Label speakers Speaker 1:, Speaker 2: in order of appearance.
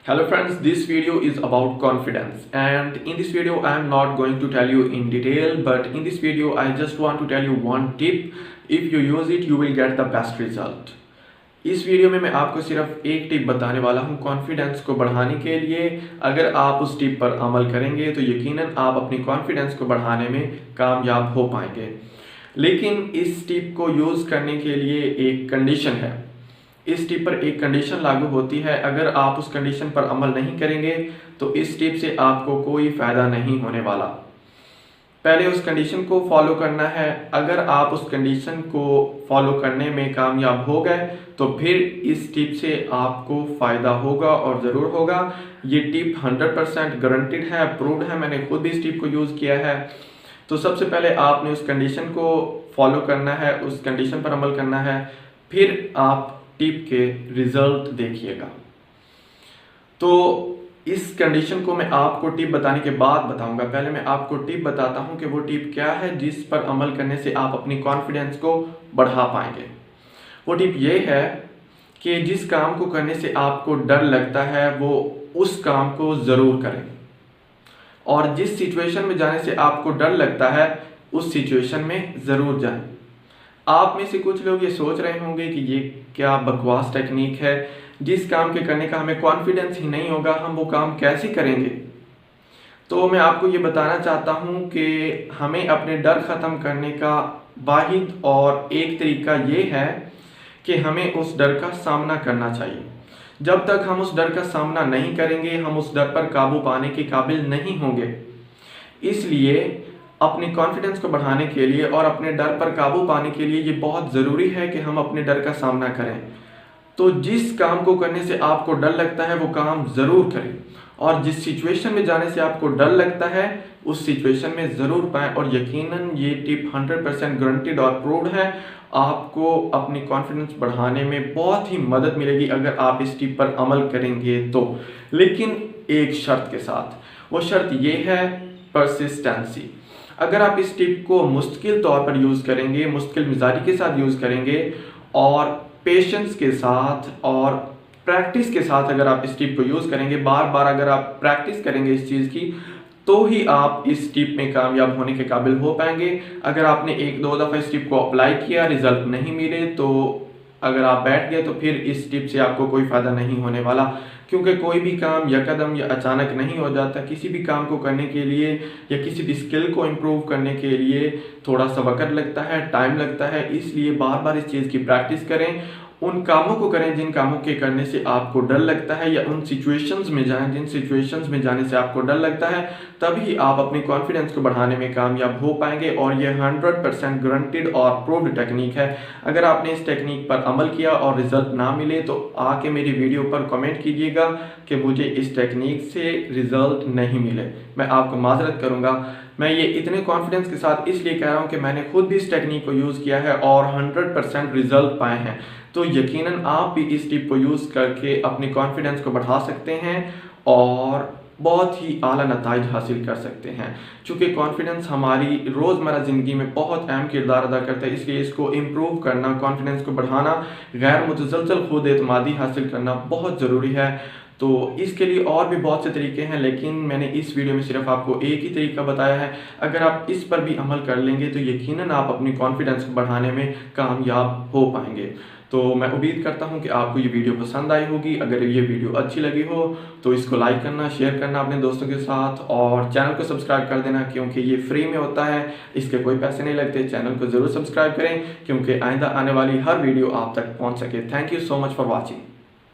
Speaker 1: Hello friends, this video is about confidence, and in this video I am not going to tell you in detail, but in this video I just want to tell you one tip. If you use it you will get the best result. इस video में मैं आपको सिर्फ एक tip बताने वाला हूं confidence को बढ़ाने के लिए। अगर आप उस टिप पर अमल करेंगे तो यकीनन आप अपनी कॉन्फिडेंस को बढ़ाने में कामयाब हो पाएंगे। लेकिन इस टिप को यूज़ करने के लिए एक कंडीशन है। इस टिप पर एक कंडीशन लागू होती है। अगर आप उस कंडीशन पर अमल नहीं करेंगे तो इस टिप से आपको कोई फ़ायदा नहीं होने वाला। पहले उस कंडीशन को फॉलो करना है। अगर आप उस कंडीशन को फॉलो करने में कामयाब हो गए तो फिर इस टिप से आपको फ़ायदा होगा और ज़रूर होगा। ये टिप 100% गारंटीड है, अप्रूव्ड है। मैंने खुद भी इस टिप को यूज़ किया है। तो सबसे पहले आपने उस कंडीशन को फॉलो करना है, उस कंडीशन पर अमल करना है, फिर आप टिप के रिजल्ट देखिएगा। तो इस कंडीशन को मैं आपको टिप बताने के बाद बताऊंगा। पहले मैं आपको टिप बताता हूं कि वो टिप क्या है जिस पर अमल करने से आप अपनी कॉन्फिडेंस को बढ़ा पाएंगे। वो टिप ये है कि जिस काम को करने से आपको डर लगता है वो उस काम को ज़रूर करें, और जिस सिचुएशन में जाने से आपको डर लगता है उस सिचुएशन में ज़रूर जाएं। आप में से कुछ लोग ये सोच रहे होंगे कि ये क्या बकवास टेक्निक है, जिस काम के करने का हमें कॉन्फिडेंस ही नहीं होगा हम वो काम कैसे करेंगे। तो मैं आपको ये बताना चाहता हूँ कि हमें अपने डर ख़त्म करने का वाहिद और एक तरीका ये है कि हमें उस डर का सामना करना चाहिए। जब तक हम उस डर का सामना नहीं करेंगे हम उस डर पर काबू पाने के काबिल नहीं होंगे। इसलिए अपनी कॉन्फिडेंस को बढ़ाने के लिए और अपने डर पर काबू पाने के लिए ये बहुत ज़रूरी है कि हम अपने डर का सामना करें। तो जिस काम को करने से आपको डर लगता है वो काम ज़रूर करें, और जिस सिचुएशन में जाने से आपको डर लगता है उस सिचुएशन में ज़रूर पाएं। और यकीनन ये टिप 100% गारंटीड और प्रूव्ड है। आपको अपनी कॉन्फिडेंस बढ़ाने में बहुत ही मदद मिलेगी अगर आप इस टिप पर अमल करेंगे तो। लेकिन एक शर्त के साथ, वो शर्त ये है परसिस्टेंसी। अगर आप इस टिप को मुस्तकिल तौर पर यूज़ करेंगे, मुस्तकिल मिजाजी के साथ यूज़ करेंगे और पेशेंस के साथ और प्रैक्टिस के साथ अगर आप इस टिप को यूज़ करेंगे, बार बार अगर आप प्रैक्टिस करेंगे इस चीज़ की, तो ही आप इस टिप में कामयाब होने के काबिल हो पाएंगे। अगर आपने एक दो दफ़ा इस टिप को अप्लाई किया, रिजल्ट नहीं मिले, तो अगर आप बैठ गए तो फिर इस टिप से आपको कोई फ़ायदा नहीं होने वाला। क्योंकि कोई भी काम यकदम या अचानक नहीं हो जाता। किसी भी काम को करने के लिए या किसी भी स्किल को इम्प्रूव करने के लिए थोड़ा सा वक्त लगता है, टाइम लगता है। इसलिए बार बार इस चीज़ की प्रैक्टिस करें, उन कामों को करें जिन कामों के करने से आपको डर लगता है, या उन सिचुएशंस में जाएं जिन सिचुएशंस में जाने से आपको डर लगता है। तभी आप अपनी कॉन्फिडेंस को बढ़ाने में कामयाब हो पाएंगे। और ये 100% गारंटीड और प्रूव्ड टेक्निक है। अगर आपने इस टेक्निक पर अमल किया और रिजल्ट ना मिले तो आके मेरी वीडियो पर कमेंट कीजिएगा कि मुझे इस टेक्निक से रिजल्ट नहीं मिले। मैं आपको माजरत करूँगा। मैं ये इतने कॉन्फिडेंस के साथ इसलिए कह रहा हूँ कि मैंने खुद भी इस टेक्निक को यूज़ किया है और 100% रिजल्ट पाए हैं। तो यकीनन आप भी इस टिप को यूज़ करके अपनी कॉन्फिडेंस को बढ़ा सकते हैं और बहुत ही आला नताइज हासिल कर सकते हैं। चूँकि कॉन्फिडेंस हमारी रोज़मर्रा ज़िंदगी में बहुत अहम किरदार अदा करता है, इसलिए इसको इम्प्रूव करना, कॉन्फिडेंस को बढ़ाना, गैर मुतज़लज़ल खुद एतमादी हासिल करना बहुत ज़रूरी है। तो इसके लिए और भी बहुत से तरीके हैं, लेकिन मैंने इस वीडियो में सिर्फ आपको एक ही तरीका बताया है। अगर आप इस पर भी अमल कर लेंगे तो यकीनन आप अपनी कॉन्फिडेंस को बढ़ाने में कामयाब हो पाएंगे। तो मैं उम्मीद करता हूं कि आपको ये वीडियो पसंद आई होगी। अगर ये वीडियो अच्छी लगी हो तो इसको लाइक करना, शेयर करना अपने दोस्तों के साथ, और चैनल को सब्सक्राइब कर देना क्योंकि ये फ्री में होता है, इसके कोई पैसे नहीं लगते। चैनल को ज़रूर सब्सक्राइब करें क्योंकि आइंदा आने वाली हर वीडियो आप तक पहुँच सके। Thank you so much for watching.